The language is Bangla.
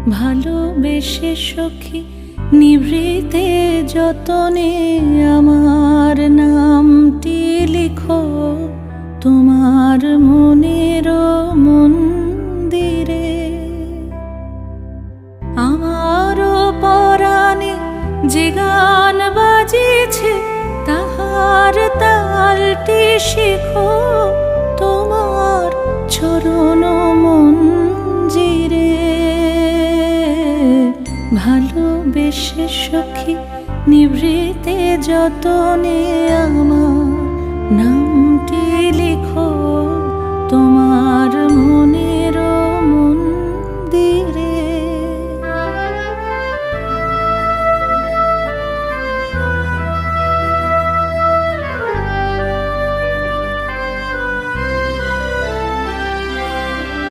ভালোবেসে সখী নিভৃতে যতনে আমার নামটি লিখো তোমার মনের মন্দিরে। আমারও পরাণে যে গান বাজিছে তাহার তালটি শিখো তোমার চরণ মঞ্জিরে। ভালোবেসে সখী নিভৃতে যতনে আমার নাম